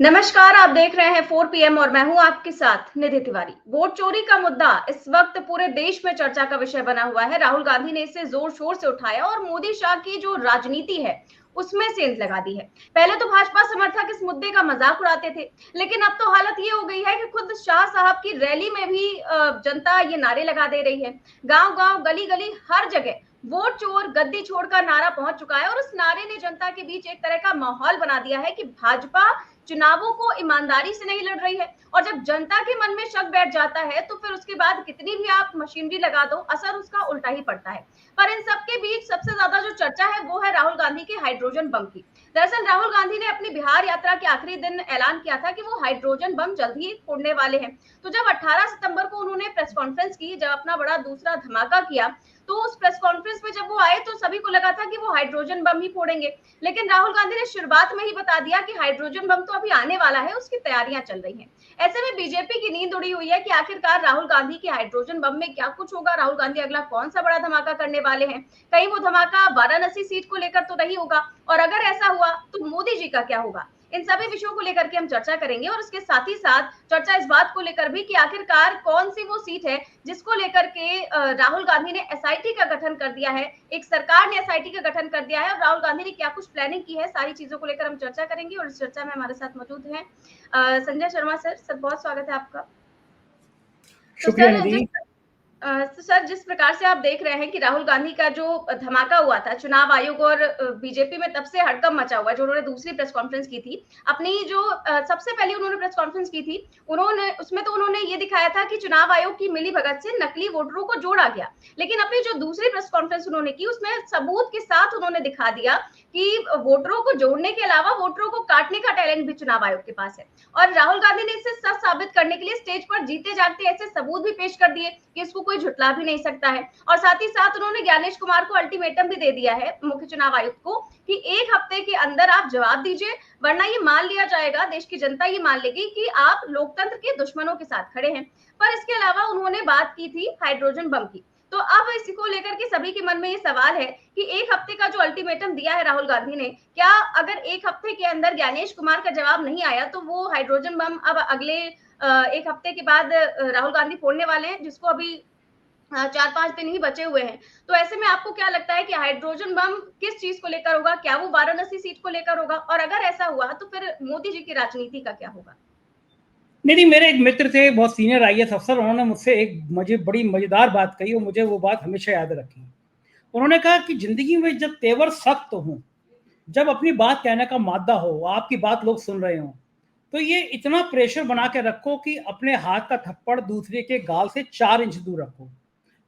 नमस्कार, आप देख रहे हैं 4 पीएम और मैं हूं आपके साथ निधि तिवारी। वोट चोरी का मुद्दा इस वक्त पूरे देश में चर्चा का विषय बना हुआ है। राहुल गांधी ने इसे जोर शोर से उठाया और मोदी शाह की जो राजनीति है उसमें सेंध लगा दी है। पहले तो भाजपा समर्थक इस मुद्दे का मजाक उड़ाते थे, लेकिन अब तो हालत ये हो गई है कि खुद शाह साहब की रैली में भी जनता ये नारे लगा दे रही है। गांव गांव, गली गली, हर जगह वोट चोर गद्दी छोड़ का नारा पहुंच चुका है और उस नारे ने जनता के बीच एक तरह का माहौल बना दिया है कि भाजपा चुनावों को ईमानदारी से नहीं लड़ रही है। और जब जनता के मन में शक बैठ जाता है तो फिर उसके बाद कितनी भी आप मशीनरी लगा दो, असर उसका उल्टा ही पड़ता है। पर इन सब के बीच सबसे ज्यादा जो चर्चा है वो है राहुल गांधी के हाइड्रोजन बम की। दरअसल राहुल गांधी ने अपनी बिहार यात्रा के आखिरी दिन ऐलान किया था कि वो हाइड्रोजन बम जल्द ही फोड़ने वाले हैं। तो जब 18 सितंबर को उन्होंने प्रेस कॉन्फ्रेंस की, जब अपना बड़ा दूसरा धमाका किया, तो उस प्रेस कॉन्फ्रेंस में जब वो आए तो सभी को लगा था कि वो हाइड्रोजन बम ही फोड़ेंगे। लेकिन राहुल गांधी ने शुरुआत में ही बता दिया कि हाइड्रोजन बम तो अभी आने वाला है, उसकी तैयारियां चल रही हैं। ऐसे में बीजेपी की नींद उड़ी हुई है कि आखिरकार राहुल गांधी के हाइड्रोजन बम में क्या कुछ होगा, राहुल गांधी अगला कौन सा बड़ा धमाका करने वाले हैं। कहीं वो धमाका वाराणसी सीट को लेकर तो नहीं होगा, और अगर ऐसा हुआ तो मोदी जी का क्या होगा। इन सभी विषयों को लेकर के हम चर्चा करेंगे और इसके साथ ही साथ चर्चा इस बात को लेकर भी कि आखिरकार कौन सी वो सीट है जिसको लेकर के राहुल गांधी ने एसआईटी का गठन कर दिया है, एक सरकार ने एसआईटी का गठन कर दिया है और राहुल गांधी ने क्या कुछ प्लानिंग की है। सारी चीजों को लेकर हम चर्चा करेंगे और इस चर्चा में हमारे साथ मौजूद हैं संजय शर्मा सर। सर बहुत स्वागत है आपका। तो शुक्रिया सर निधि। तो सर, जिस प्रकार से आप देख रहे हैं कि राहुल गांधी का जो धमाका हुआ था, चुनाव आयोग और बीजेपी में तब से हड़कंप मचा हुआ है। जो उन्होंने दूसरी प्रेस कॉन्फ्रेंस की थी, अपनी जो सबसे पहले उन्होंने प्रेस कॉन्फ्रेंस की थी, उन्होंने उसमें तो उन्होंने ये दिखाया था कि चुनाव आयोग की मिली भगत से नकली वोटरों को जोड़ा गया। लेकिन अपनी जो दूसरी प्रेस कॉन्फ्रेंस उन्होंने की, उसमें सबूत के साथ उन्होंने दिखा दिया कि वोटरों को जोड़ने के अलावा वोटरों को काटने का टैलेंट भी चुनाव आयोग के पास है। और राहुल गांधी ने इसे सच साबित करने के लिए स्टेज पर जीते जागते ऐसे सबूत भी पेश कर दिए कि इसको कोई झुटला भी नहीं सकता है। और साथ ही साथ उन्होंने ज्ञानेश कुमार को अल्टीमेटम भी दे दिया है, मुख्य चुनाव आयुक्त को, कि 1 हफ्ते के अंदर आप जवाब दीजिए, वरना ये मान लिया जाएगा, देश की जनता ये मान लेगी कि आप लोकतंत्र के दुश्मनों के साथ खड़े हैं। पर इसके अलावा उन्होंने बात की थी हाइड्रोजन बम की। तो अब इसी को लेकर के सभी के मन में ये सवाल है कि 1 हफ्ते का जो अल्टीमेटम दिया है राहुल गांधी ने, क्या अगर 1 हफ्ते के अंदर ज्ञानेश कुमार का जवाब नहीं आया तो वो हाइड्रोजन बम अब अगले 1 हफ्ते के बाद राहुल गांधी फोड़ने वाले हैं, जिसको अभी 4-5 दिन ही बचे हुए हैं। तो ऐसे में आपको क्या लगता है कि हाइड्रोजन बम किस चीज को लेकर होगा? क्या वो वाराणसी सीट को लेकर होगा? और अगर ऐसा हुआ तो फिर मोदी जी की राजनीति का क्या होगा? निधि, मेरे एक मित्र थे, बहुत सीनियर आईएएस अफसर। उन्होंने मुझसे एक मुझे बड़ी मजेदार बात कही और मुझे वो बात हमेशा याद रखी। उन्होंने कहा कि जिंदगी में जब तेवर सख्त हो, जब अपनी बात कहने का मादा हो, आपकी बात लोग सुन रहे हो, तो ये इतना प्रेशर बना के रखो कि अपने हाथ का थप्पड़ दूसरे के गाल से 4 इंच दूर रखो।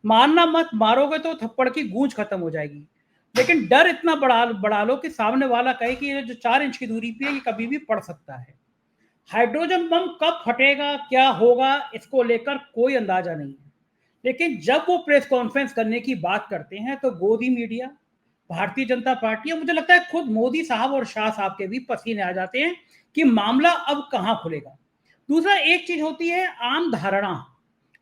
मारना मत, मारोगे तो थप्पड़ की गूंज खत्म हो जाएगी। लेकिन डर इतना बढ़ा लो कि सामने वाला कहे कि ये जो 4 इंच की दूरी पे है, ये कभी भी पड़ सकता है। हाइड्रोजन बम कब फटेगा, क्या होगा, इसको लेकर कोई अंदाजा नहीं है। लेकिन जब वो प्रेस कॉन्फ्रेंस करने की बात करते हैं तो गोदी मीडिया, भारतीय जनता पार्टी और मुझे लगता है खुद मोदी साहब और शाह साहब के भी पसीने आ जाते हैं कि मामला अब कहां खुलेगा। दूसरा, एक चीज होती है आम धारणा।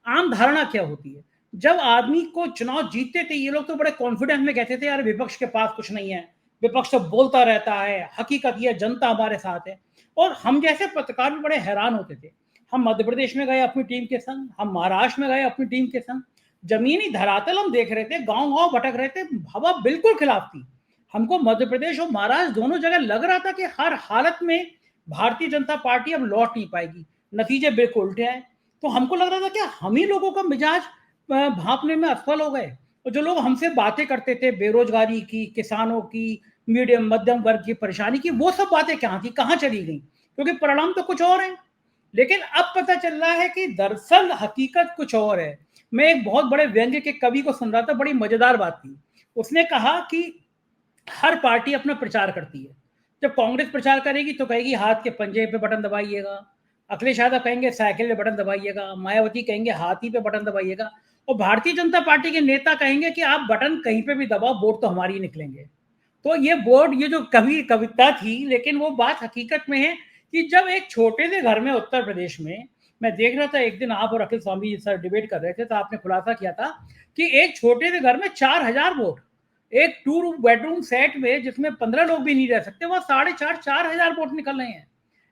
आम धारणा क्या होती है? जब आदमी को चुनाव जीतते थे, ये लोग तो बड़े कॉन्फिडेंस में कहते थे यार विपक्ष के पास कुछ नहीं है, विपक्ष तो बोलता रहता है, हकीकत ये जनता हमारे साथ है। और हम जैसे पत्रकार भी बड़े हैरान होते थे। हम मध्य प्रदेश में गए अपनी टीम के संग, हम महाराष्ट्र में गए अपनी टीम के संग, जमीनी धरातल हम देख रहे थे, गांव गांव भटक रहे थे, हवा बिल्कुल खिलाफ थी। हमको मध्य प्रदेश और महाराष्ट्र दोनों जगह लग रहा था कि हर हालत में भारतीय जनता पार्टी अब लौट नहीं पाएगी। नतीजे बिल्कुल उल्टे आए। तो हमको लग रहा था कि हम ही लोगों का मिजाज भांपने में असफल हो गए। और जो लोग हमसे बातें करते थे बेरोजगारी की, किसानों की, मीडियम मध्यम वर्ग की परेशानी की, वो सब बातें कहाँ थी, कहाँ चली गई? क्योंकि परिणाम तो कुछ और है। लेकिन अब पता चल रहा है कि दरअसल हकीकत कुछ और है। मैं एक बहुत बड़े व्यंग्य के कवि को सुन रहा था, बड़ी मजेदार बात थी। उसने कहा कि हर पार्टी अपना प्रचार करती है। जब कांग्रेस प्रचार करेगी तो कहेगी हाथ के पंजे पे बटन दबाइएगा, अखिलेश यादव कहेंगे साइकिल पे बटन दबाइएगा, मायावती कहेंगे हाथी पे बटन दबाइएगा, और भारतीय जनता पार्टी के नेता कहेंगे कि आप बटन कहीं पे भी दबाओ, वोट तो हमारी ही निकलेंगे। तो ये बोर्ड, ये जो कविता थी, लेकिन वो बात हकीकत में है कि जब एक छोटे से घर में उत्तर प्रदेश में, मैं देख रहा था एक दिन आप और अखिल स्वामी सर डिबेट कर रहे थे, तो आपने खुलासा किया था कि एक छोटे से घर में 4000 वोट, एक 2 बेडरूम सेट में जिसमें 15 लोग भी नहीं रह सकते, वहां 4,500 4,000 वोट निकल रहे हैं।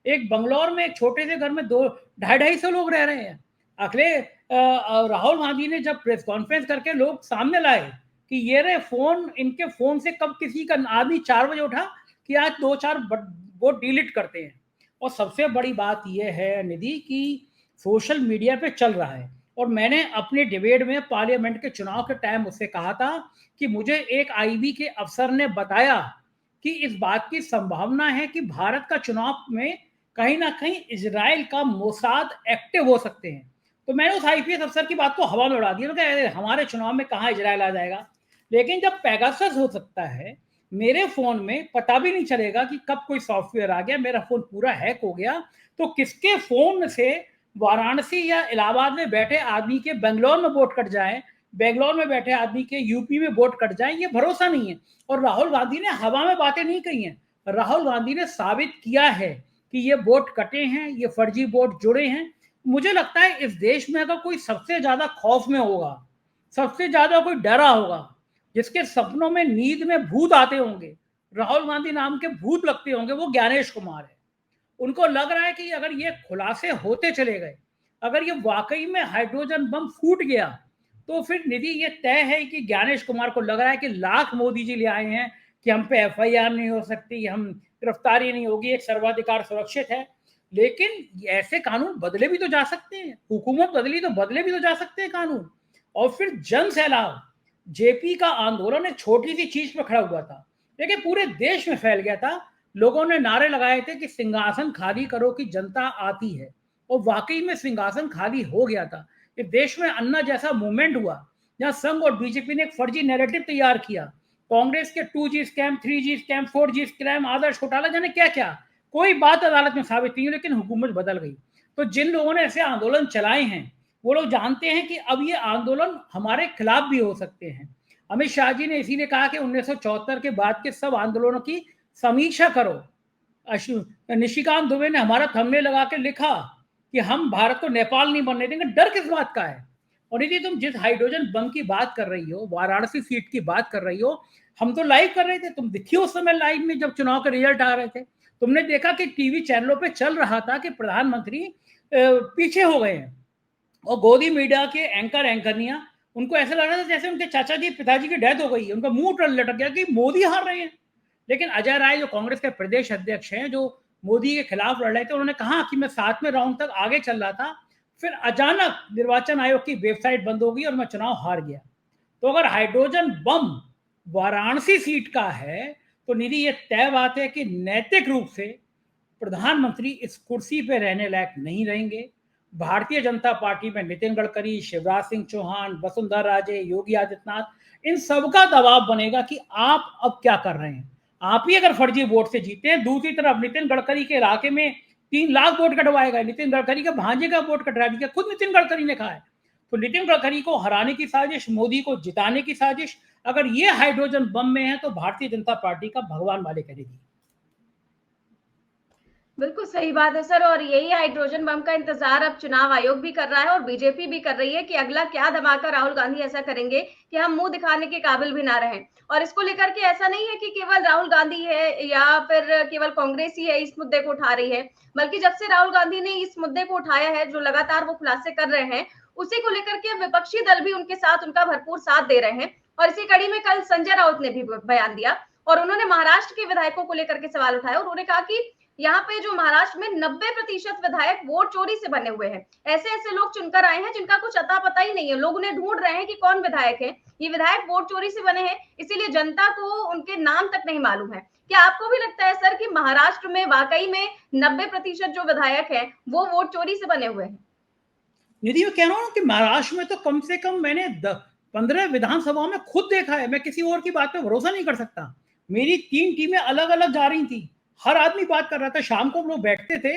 एक बंगलौर में एक छोटे से घर में 2-250 लोग रह रहे हैं। अगले राहुल गांधी ने जब प्रेस कॉन्फ्रेंस करके लोग सामने लाए कि ये रहे फोन, इनके फोन से कब किसी का आदमी 4 बजे उठा कि आज 2-4 वो डिलीट करते हैं। और सबसे बड़ी बात यह है निधि कि सोशल मीडिया पे चल रहा है, और मैंने अपने डिबेट में पार्लियामेंट के चुनाव के टाइम उससे कहा था कि मुझे एक आईबी के अफसर ने बताया कि इस बात की संभावना है कि भारत का चुनाव में कहीं ना कहीं इजराइल का मोसाद एक्टिव हो सकते हैं। तो मैंने उस आईपीएस अफसर की बात को हवा में उड़ा दिया, हमारे चुनाव में कहाँ इजराइल आ जाएगा। लेकिन जब पेगासस हो सकता है, मेरे फोन में पता भी नहीं चलेगा कि कब कोई सॉफ्टवेयर आ गया, मेरा फोन पूरा हैक हो गया, तो किसके फोन से वाराणसी या इलाहाबाद में बैठे आदमी के बेंगलोर में वोट कट जाए, बेंगलोर में बैठे आदमी के यूपी में वोट कट जाए, ये भरोसा नहीं है। और राहुल गांधी ने हवा में बातें नहीं कही हैं, राहुल गांधी ने साबित किया है कि ये वोट कटे हैं, ये फर्जी वोट जुड़े हैं। मुझे लगता है इस देश में अगर कोई सबसे ज्यादा खौफ में होगा, सबसे ज्यादा कोई डरा होगा, जिसके सपनों में नींद में भूत आते होंगे, राहुल गांधी नाम के भूत लगते होंगे, वो ज्ञानेश कुमार है। उनको लग रहा है कि अगर ये खुलासे होते चले गए, अगर ये वाकई में हाइड्रोजन बम फूट गया, तो फिर निधि ये तय है कि ज्ञानेश कुमार को लग रहा है कि लाख मोदी जी ले आए हैं कि हम पे एफआईआर नहीं हो सकती, हम गिरफ्तारी नहीं होगी, एक सर्वाधिकार सुरक्षित है। लेकिन ऐसे कानून बदले भी तो जा सकते हैं, हुकूमत बदली तो बदले भी तो जा सकते हैं कानून। और फिर जन सैलाब, जेपी का आंदोलन एक छोटी सी चीज पर खड़ा हुआ था, लेकिन पूरे देश में फैल गया था। लोगों ने नारे लगाए थे कि सिंहासन खाली करो कि जनता आती है, और वाकई में सिंहासन खाली हो गया था। इस देश में अन्ना जैसा मूवमेंट हुआ जहां संघ और बीजेपी ने एक फर्जी नैरेटिव तैयार किया, कांग्रेस के 2G scam, 3G scam, 4G scam, आदर्श घोटाला, जाने क्या क्या, कोई बात अदालत में साबित नहीं हुई, लेकिन हुकूमत बदल गई। तो जिन लोगों ने ऐसे आंदोलन चलाए हैं, वो लोग जानते हैं कि अब ये आंदोलन हमारे खिलाफ भी हो सकते हैं। अमित शाह जी ने इसीलिए कहा कि 1974 के बाद के सब आंदोलनों की समीक्षा करो। निशिकांत दुबे ने हमारा थंबनेल लगा के लिखा कि हम भारत को नेपाल नहीं बनने देंगे। डर किस बात का है? और यदि तुम जिस हाइड्रोजन बम की बात कर रही हो, वाराणसी सीट की बात कर रही हो, हम तो लाइव कर रहे थे, तुम दिखी उस समय लाइव में जब चुनाव के रिजल्ट आ रहे थे। तुमने देखा कि टीवी चैनलों पे चल रहा था कि प्रधानमंत्री पीछे हो गए हैं, और गोदी मीडिया के एंकरनिया, उनको ऐसा लग रहा था जैसे उनके चाचा जी, पिताजी की डेथ हो गई है, उनका मुंह लटक गया कि मोदी हार रहे हैं। लेकिन अजय राय जो कांग्रेस के प्रदेश अध्यक्ष हैं, जो मोदी के खिलाफ लड़ रहे थे, उन्होंने कहा कि मैं 7वें राउंड तक आगे चल रहा था, फिर अचानक निर्वाचन आयोग की वेबसाइट बंद हो गई और मैं चुनाव हार गया। तो अगर हाइड्रोजन बम वाराणसी सीट का है, तो निधि ये तय बात है कि नैतिक रूप से प्रधानमंत्री इस कुर्सी पे रहने लायक नहीं रहेंगे। भारतीय जनता पार्टी में नितिन गडकरी, शिवराज सिंह चौहान, वसुंधरा राजे, योगी आदित्यनाथ, इन सबका दबाव बनेगा कि आप अब क्या कर रहे हैं। आप ही अगर फर्जी वोट से जीते हैं, दूसरी तरफ नितिन गडकरी के इलाके में 3 लाख वोट कटवाएगा, नितिन गडकरी का भांजे का वोट कटवा दिया, खुद नितिन गडकरी ने कहा है। तो नितिन गडकरी को हराने की साजिश, मोदी को जिताने की साजिश, अगर ये हाइड्रोजन बम में है, तो भारतीय जनता पार्टी का भगवान वाले करेगी। बिल्कुल सही बात है सर, और यही हाइड्रोजन बम का इंतजार अब चुनाव आयोग भी कर रहा है और बीजेपी भी कर रही है कि अगला क्या धमाका राहुल गांधी ऐसा करेंगे कि हम मुंह दिखाने के काबिल भी ना रहें। और इसको लेकर के ऐसा नहीं है कि केवल राहुल गांधी है या फिर केवल कांग्रेस ही है इस मुद्दे को उठा रही है, बल्कि जब से राहुल गांधी ने इस मुद्दे को उठाया है, जो लगातार वो खुलासे कर रहे हैं, उसी को लेकर के विपक्षी दल भी उनके साथ, उनका भरपूर साथ दे रहे हैं। और इसी कड़ी में कल संजय राउत ने भी बयान दिया और उन्होंने महाराष्ट्र के विधायकों को लेकर के सवाल उठाया। उन्होंने कहा कि यहाँ पे जो महाराष्ट्र में 90% विधायक वोट चोरी से बने हुए हैं, ऐसे ऐसे लोग चुनकर आए हैं जिनका कुछ अता पता ही नहीं है। लोग उन्हें ढूंढ रहे हैं कि कौन विधायक है, ये विधायक वोट चोरी से बने हैं, इसीलिए जनता को उनके नाम तक नहीं मालूम है। क्या आपको भी लगता है सर कि महाराष्ट्र में वाकई में 90% जो विधायक है वो वोट चोरी से बने हुए हैं? निधि, मैं कह रहा हूँ कि महाराष्ट्र में तो कम से कम मैंने 15 विधानसभा में खुद देखा है। मैं किसी और की बात पे भरोसा नहीं कर सकता। मेरी 3 टीमें अलग अलग जा रही थी, हर आदमी बात कर रहा था। शाम को हम लोग बैठते थे,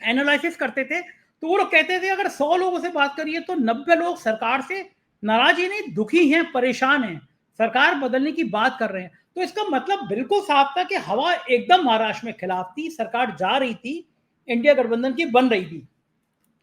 एनालिसिस करते थे, तो वो लोग कहते थे अगर 100 लोगों से बात करिए तो 90 लोग सरकार से नाराज ही नहीं, दुखी हैं, परेशान हैं, सरकार बदलने की बात कर रहे हैं। तो इसका मतलब बिल्कुल साफ था कि हवा एकदम महाराष्ट्र में खिलाफ थी, सरकार जा रही थी, इंडिया गठबंधन की बन रही थी।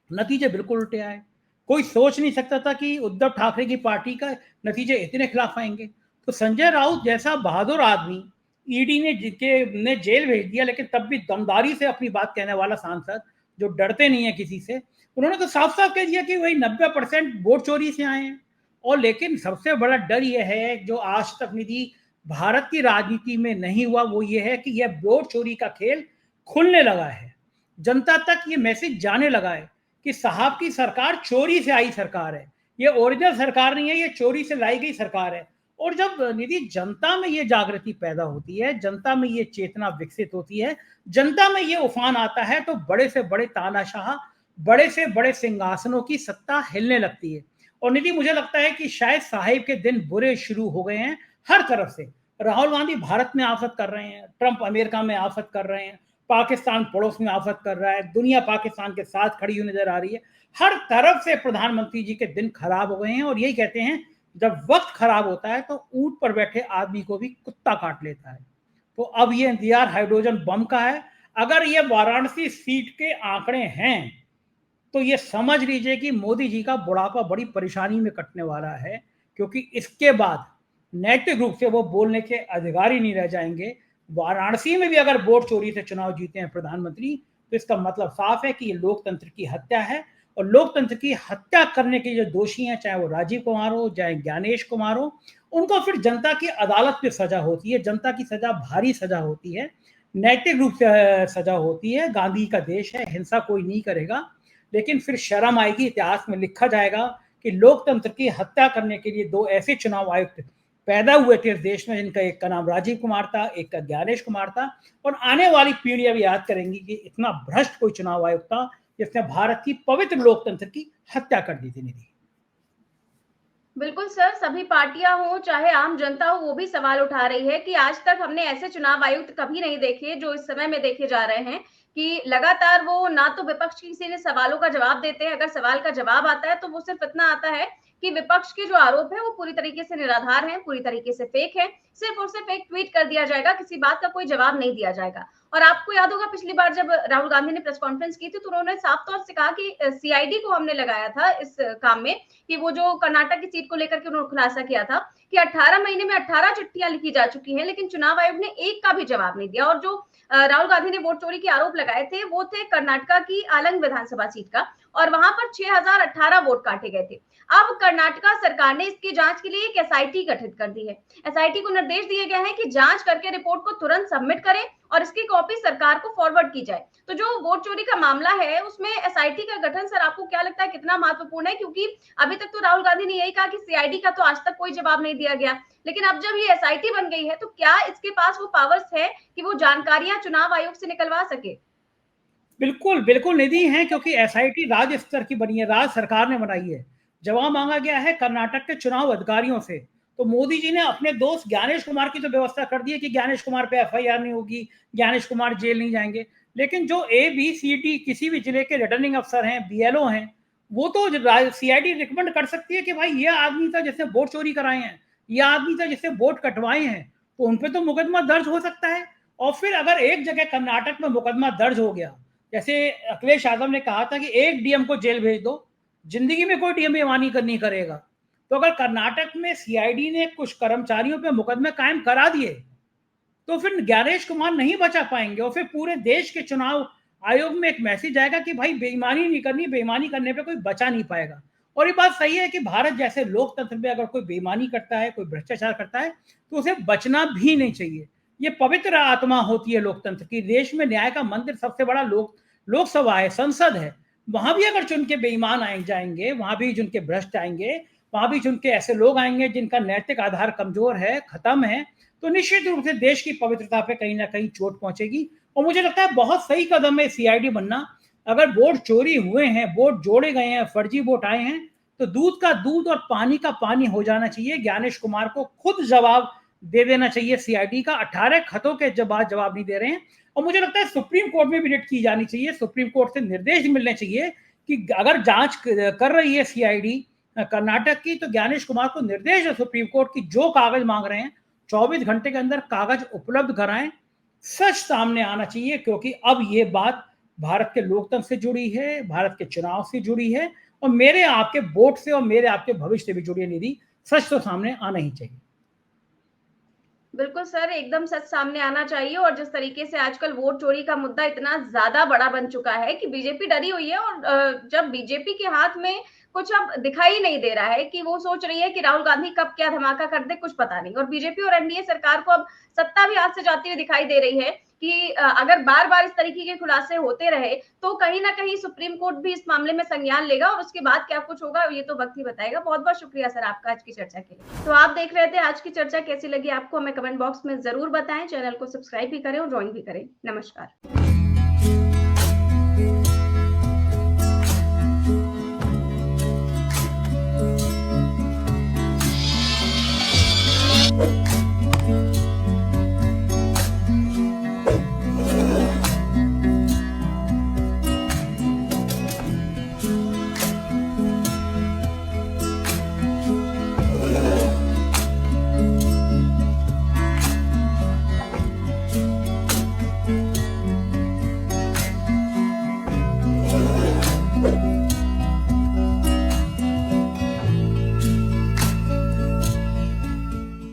नतीजे बिल्कुल उल्टे आए। कोई सोच नहीं सकता था कि उद्धव ठाकरे की पार्टी का नतीजे इतने खिलाफ आएंगे। तो संजय राउत जैसा बहादुर आदमी ईडी ने जेल भेज दिया, लेकिन तब भी दमदारी से अपनी बात कहने वाला सांसद जो डरते नहीं है किसी से, उन्होंने तो साफ साफ कह दिया कि वही 90% वोट चोरी से आए हैं। और लेकिन सबसे बड़ा डर यह है जो आज तक निधि भारत की राजनीति में नहीं हुआ, वो ये है कि यह वोट चोरी का खेल खुलने लगा है। जनता तक ये मैसेज जाने लगा है कि साहब की सरकार चोरी से आई सरकार है, ये ओरिजिनल सरकार नहीं है, ये चोरी से लाई गई सरकार है। और जब निधि जनता में ये जागृति पैदा होती है, जनता में ये चेतना विकसित होती है, जनता में ये उफान आता है, तो बड़े से बड़े तानाशाह, बड़े से बड़े सिंहासनों की सत्ता हिलने लगती है। और निधि मुझे लगता है कि शायद साहिब के दिन बुरे शुरू हो गए हैं हर तरफ से। राहुल गांधी भारत में आफत कर रहे हैं, ट्रंप अमेरिका में आफत कर रहे हैं, पाकिस्तान पड़ोस में आफत कर रहा है, दुनिया पाकिस्तान के साथ खड़ी हुई नजर आ रही है। हर तरफ से प्रधानमंत्री जी के दिन खराब हो गए हैं। और यही कहते हैं जब वक्त खराब होता है तो ऊंट पर बैठे आदमी को भी कुत्ता काट लेता है। तो अब ये इंतजार हाइड्रोजन बम का है। अगर ये वाराणसी सीट के आंकड़े हैं तो ये समझ लीजिए कि मोदी जी का बुढ़ापा बड़ी परेशानी में कटने वाला है, क्योंकि इसके बाद नैतिक रूप से वो बोलने के अधिकारी नहीं रह जाएंगे। वाराणसी में भी अगर वोट चोरी से चुनाव जीते हैं प्रधानमंत्री, तो इसका मतलब साफ है कि ये लोकतंत्र की हत्या है। और लोकतंत्र की हत्या करने के जो दोषी हैं, चाहे वो राजीव कुमार हो, चाहे ज्ञानेश कुमार हो, उनको फिर जनता की अदालत में सजा होती है। जनता की सजा भारी सजा होती है, नैतिक रूप से सजा होती है। गांधी का देश है, हिंसा कोई नहीं करेगा। लेकिन फिर शर्म आएगी, इतिहास में लिखा जाएगा कि लोकतंत्र की हत्या करने के लिए दो ऐसे चुनाव आयुक्त पैदा हुए थे इस देश में, जिनका एक का नाम राजीव कुमार था, एक का ज्ञानेश कुमार था। और आने वाली पीढ़ियां भी याद करेंगी कि इतना भ्रष्ट कोई चुनाव आयुक्त था जिसने भारत की पवित्र लोकतंत्र की हत्या कर दी थी। निधि बिल्कुल सर, सभी पार्टियां हो चाहे आम जनता हो, वो भी सवाल उठा रही है कि आज तक हमने ऐसे चुनाव आयुक्त कभी नहीं देखे जो इस समय में देखे जा रहे हैं कि लगातार वो ना तो विपक्ष किसी ने सवालों का जवाब देते हैं, अगर सवाल का जवाब आता है तो वो सिर्फ इतना आता है कि विपक्ष के जो आरोप है वो पूरी तरीके से निराधार हैं, पूरी तरीके से फेक है, सिर्फ और सिर्फ एक ट्वीट कर दिया जाएगा, किसी बात का कोई जवाब नहीं दिया जाएगा। और आपको याद होगा पिछली बार जब राहुल गांधी ने प्रेस कॉन्फ्रेंस की थी तो उन्होंने साफ तौर से कहा कि सीआईडी को हमने लगाया था इस काम में, कि वो जो कर्नाटक की सीट को लेकर के उन्होंने खुलासा किया था कि 18 महीने में 18 चिट्ठियां लिखी जा चुकी हैं, लेकिन चुनाव आयोग ने एक का भी जवाब नहीं दिया। और जो राहुल गांधी ने वोट चोरी के आरोप लगाए थे वो थे कर्नाटका की आलंग विधानसभा सीट का, और वहां पर 6018 वोट काटे गए थे। अब कर्नाटका सरकार ने इसकी जांच के लिए एक एसआईटी गठित कर दी है। एसआईटी को निर्देश दिए गए हैं कि जांच करके रिपोर्ट को तुरंत सबमिट करें और इसकी कॉपी सरकार को फॉरवर्ड की जाए। तो जो वोट चोरी का मामला है उसमें एसआईटी का गठन सर आपको क्या लगता है कितना महत्वपूर्ण है? क्योंकि अभी तक तो राहुल गांधी ने यही कहा कि सीआईडी का तो आज तक कोई जवाब नहीं दिया गया, लेकिन अब जब ये एसआईटी बन गई है तो क्या इसके पास वो पावर्स है कि वो जानकारियां चुनाव आयोग से निकलवा सके? बिल्कुल बिल्कुल निधि है, क्योंकि एसआईटी राज्य स्तर की बनी है, राज्य सरकार ने बनाई है। जवाब मांगा गया है कर्नाटक के चुनाव अधिकारियों से। तो मोदी जी ने अपने दोस्त ज्ञानेश कुमार की तो व्यवस्था कर दी है कि ज्ञानेश कुमार पे एफआईआर नहीं होगी, ज्ञानेश कुमार जेल नहीं जाएंगे। लेकिन जो ए बी सी डी किसी भी जिले के रिटर्निंग अफसर हैं, बीएलओ हैं, वो तो सीआईडी रिकमेंड कर सकती है कि भाई ये आदमी था जिसने वोट चोरी कराए हैं, ये आदमी था जिसने वोट कटवाए हैं, तो उन पर तो मुकदमा दर्ज हो सकता है। और फिर अगर एक जगह कर्नाटक में मुकदमा दर्ज हो गया, जैसे अखिलेश यादव ने कहा था कि एक डीएम को जेल भेज दो, जिंदगी में कोई डीएम बेईमानी नहीं करेगा। तो अगर कर्नाटक में सीआईडी ने कुछ कर्मचारियों पे मुकदमे कायम करा दिए तो फिर ज्ञानेश कुमार नहीं बचा पाएंगे, और फिर पूरे देश के चुनाव आयोग में एक मैसेज आएगा कि भाई बेईमानी नहीं करनी, बेईमानी करने पे कोई बचा नहीं पाएगा। और ये बात सही है कि भारत जैसे लोकतंत्र में अगर कोई बेईमानी करता है, कोई भ्रष्टाचार करता है, तो उसे बचना भी नहीं चाहिए। ये पवित्र आत्मा होती है लोकतंत्र की। देश में न्याय का मंदिर सबसे बड़ा लोकसभा है, संसद है। वहां भी अगर चुन के बेईमान आए जाएंगे, वहां भी चुन के भ्रष्ट आएंगे, वहां भी चुन के ऐसे लोग आएंगे जिनका नैतिक आधार कमजोर है, खत्म है, तो निश्चित रूप से देश की पवित्रता पे कहीं ना कहीं चोट पहुंचेगी। और मुझे लगता है बहुत सही कदम है सीआईडी बनना। अगर वोट चोरी हुए हैं, वोट जोड़े गए हैं, फर्जी वोट आए हैं, तो दूध का दूध और पानी का पानी हो जाना चाहिए। ज्ञानेश कुमार को खुद जवाब दे देना चाहिए सीआईडी का। 18 खतों के जवाब नहीं दे रहे हैं। और मुझे लगता है सुप्रीम कोर्ट में भी रिट की जानी चाहिए, सुप्रीम कोर्ट से निर्देश मिलने चाहिए कि अगर जांच कर रही है सीआईडी कर्नाटक की, तो ज्ञानेश कुमार को निर्देश है सुप्रीम कोर्ट की, जो कागज मांग रहे हैं 24 घंटे के अंदर कागज उपलब्ध कराएं। सच सामने आना चाहिए, क्योंकि अब ये बात भारत के लोकतंत्र से जुड़ी है, भारत के चुनाव से जुड़ी है, और मेरे आपके वोट से और मेरे आपके भविष्य से भी जुड़ी है। निधि, सच तो सामने आना ही चाहिए। बिल्कुल सर, एकदम सच सामने आना चाहिए और जिस तरीके से आजकल वोट चोरी का मुद्दा इतना ज़्यादा बड़ा बन चुका है कि बीजेपी डरी हुई है और जब बीजेपी के हाथ में कुछ अब दिखाई नहीं दे रहा है कि वो सोच रही है कि राहुल गांधी कब क्या धमाका कर दे, कुछ पता नहीं। और बीजेपी और एनडीए सरकार को अब सत्ता भी हाथ से जाती हुई दिखाई दे रही है कि अगर बार-बार इस तरीके के खुलासे होते रहे, तो कहीं न कहीं सुप्रीम कोर्ट भी इस मामले में संज्ञान लेगा और उसके बाद क्या कुछ होगा, ये तो वक़्त ही बताएगा। बहुत-बहुत शुक्रिया सर आपका आज की चर्चा के लिए। तो आप देख रहे थे आज की चर्चा कैसी लगी आपको, हमें कमेंट बॉक्स में ज़रूर बताएँ। चैनल को सब्सक्राइब भी करें और जॉइन भी करें। नमस्कार।